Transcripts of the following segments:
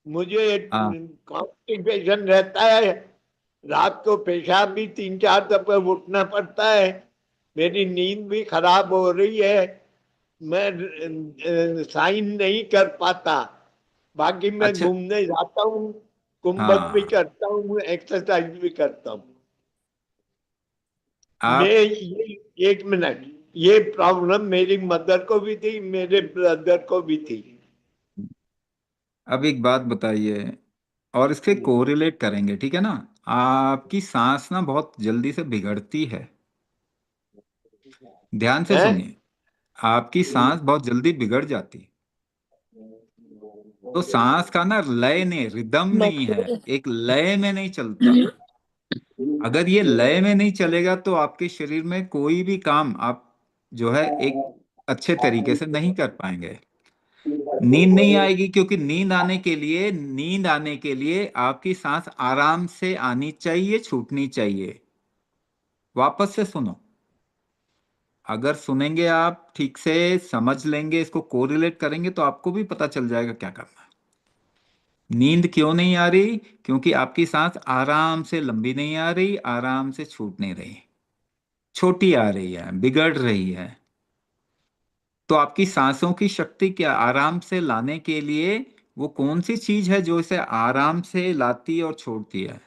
मुझे हाँ। कॉन्स्टिपेशन रहता है। रात को पेशाब भी 3-4 दफे उठना पड़ता है। मेरी नींद भी खराब हो रही है। मैं साइन नहीं कर पाता। बाकी मैं अच्छा। घूमने जाता हूँ, कुंभक भी हाँ। करता हूँ, एक्सरसाइज भी करता हूँ। मैं आप ये 1 मिनट, ये प्रॉब्लम मेरी मदर को भी थी, मेरे ब्रदर को भी थी। अब एक बात बताइए, और इसके कोरिलेट करेंगे, ठीक है ना। आपकी सांस ना बहुत जल्दी से बिगड़ती है, ध्यान से है। सुनिए। आपकी सांस बहुत जल्दी बिगड़ जाती है। तो सांस का ना लय नहीं, रिदम नहीं है, एक लय में नहीं चलता। अगर ये लय में नहीं चलेगा तो आपके शरीर में कोई भी काम आप जो है एक अच्छे तरीके से नहीं कर पाएंगे। नींद नहीं आएगी, क्योंकि नींद आने के लिए आपकी सांस आराम से आनी चाहिए, छूटनी चाहिए। वापस से सुनो। अगर सुनेंगे आप ठीक से, समझ लेंगे, इसको कोरिलेट करेंगे, तो आपको भी पता चल जाएगा क्या करना है। नींद क्यों नहीं आ रही? क्योंकि आपकी सांस आराम से लंबी नहीं आ रही, आराम से छूट नहीं रही, छोटी आ रही है, बिगड़ रही है। तो आपकी सांसों की शक्ति क्या, आराम से लाने के लिए वो कौन सी चीज है जो इसे आराम से लाती और छोड़ती है?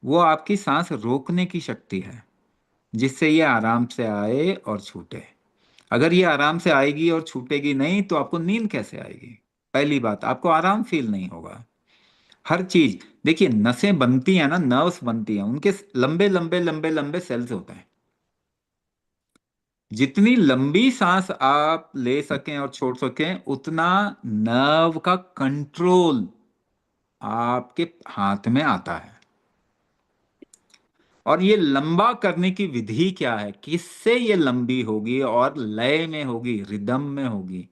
वो आपकी सांस रोकने की शक्ति है, जिससे ये आराम से आए और छूटे। अगर ये आराम से आएगी और छूटेगी नहीं, तो आपको नींद कैसे आएगी? पहली बात, आपको आराम फील नहीं होगा। हर चीज, देखिए, नसें बनती हैं ना, नर्व्स बनती हैं, उनके लंबे लंबे लंबे लंबे सेल्स होते हैं। जितनी लंबी सांस आप ले सकें और छोड़ सकें, उतना नर्व का कंट्रोल आपके हाथ में आता है। और ये लंबा करने की विधि क्या है, किससे ये लंबी होगी और लय में होगी, रिदम में होगी?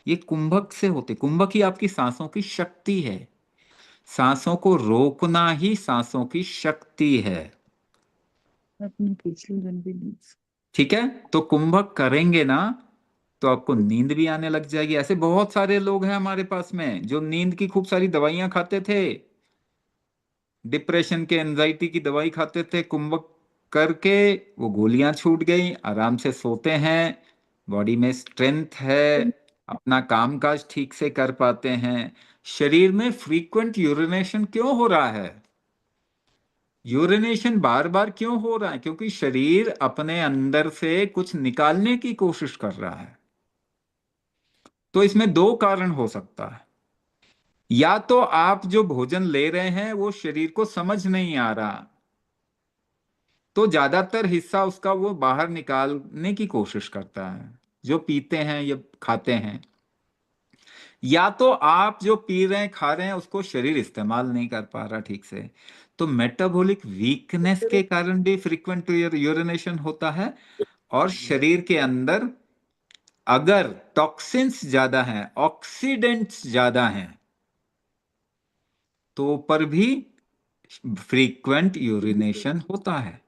ये कुंभक से होते। कुंभक ही आपकी सांसों की शक्ति है। सांसों को रोकना ही सांसों की शक्ति है। अपनी पिछली लंबी नींद। ठीक है। तो कुंभक करेंगे ना, तो आपको नींद भी आने लग जाएगी। ऐसे बहुत सारे लोग हैं हमारे पास में जो नींद की खूब सारी दवाइयां खाते थे, डिप्रेशन के, एंजाइटी की दवाई खाते थे, कुंभक करके वो गोलियां छूट गई, आराम से सोते हैं, बॉडी में स्ट्रेंथ है, अपना कामकाज ठीक से कर पाते हैं। शरीर में फ्रीक्वेंट यूरिनेशन क्यों हो रहा है? यूरिनेशन बार बार क्यों हो रहा है? क्योंकि शरीर अपने अंदर से कुछ निकालने की कोशिश कर रहा है। तो इसमें दो कारण हो सकता है। या तो आप जो भोजन ले रहे हैं वो शरीर को समझ नहीं आ रहा, तो ज्यादातर हिस्सा उसका वो बाहर निकालने की कोशिश करता है, जो पीते हैं या खाते हैं। या तो आप जो पी रहे हैं, खा रहे हैं, उसको शरीर इस्तेमाल नहीं कर पा रहा ठीक से। तो मेटाबॉलिक वीकनेस के कारण भी फ्रीक्वेंट यूरिनेशन होता है। और शरीर के अंदर अगर टॉक्सिन्स ज्यादा हैं, ऑक्सीडेंट्स ज्यादा हैं, तो पर भी फ्रीक्वेंट यूरिनेशन होता है।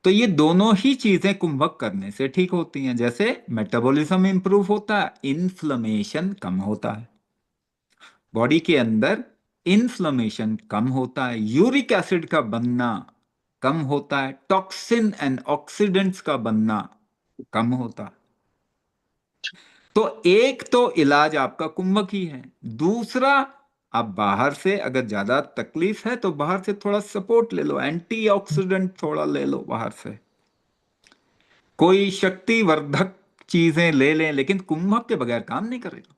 तो ये दोनों ही चीजें कुंभक करने से ठीक होती हैं। जैसे मेटाबॉलिज्म इंप्रूव होता है, इन्फ्लेमेशन कम होता है, बॉडी के अंदर इन्फ्लेमेशन कम होता है, यूरिक एसिड का बनना कम होता है, टॉक्सिन एंड ऑक्सीडेंट्स का बनना कम होता है। तो एक तो इलाज आपका कुंभक ही है। दूसरा, आप बाहर से अगर ज्यादा तकलीफ है तो बाहर से थोड़ा सपोर्ट ले लो, एंटीऑक्सीडेंट थोड़ा ले लो बाहर से, कोई शक्तिवर्धक चीजें ले लें, लेकिन कुंभक के बगैर काम नहीं करेगा।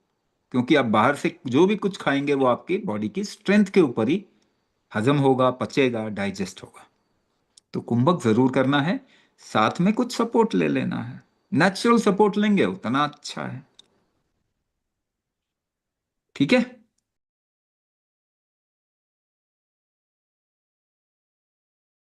क्योंकि आप बाहर से जो भी कुछ खाएंगे वो आपकी बॉडी की स्ट्रेंथ के ऊपर ही हजम होगा, पचेगा, डाइजेस्ट होगा। तो कुंभक जरूर करना है, साथ में कुछ सपोर्ट ले लेना है। नेचुरल सपोर्ट लेंगे उतना अच्छा है। ठीक है।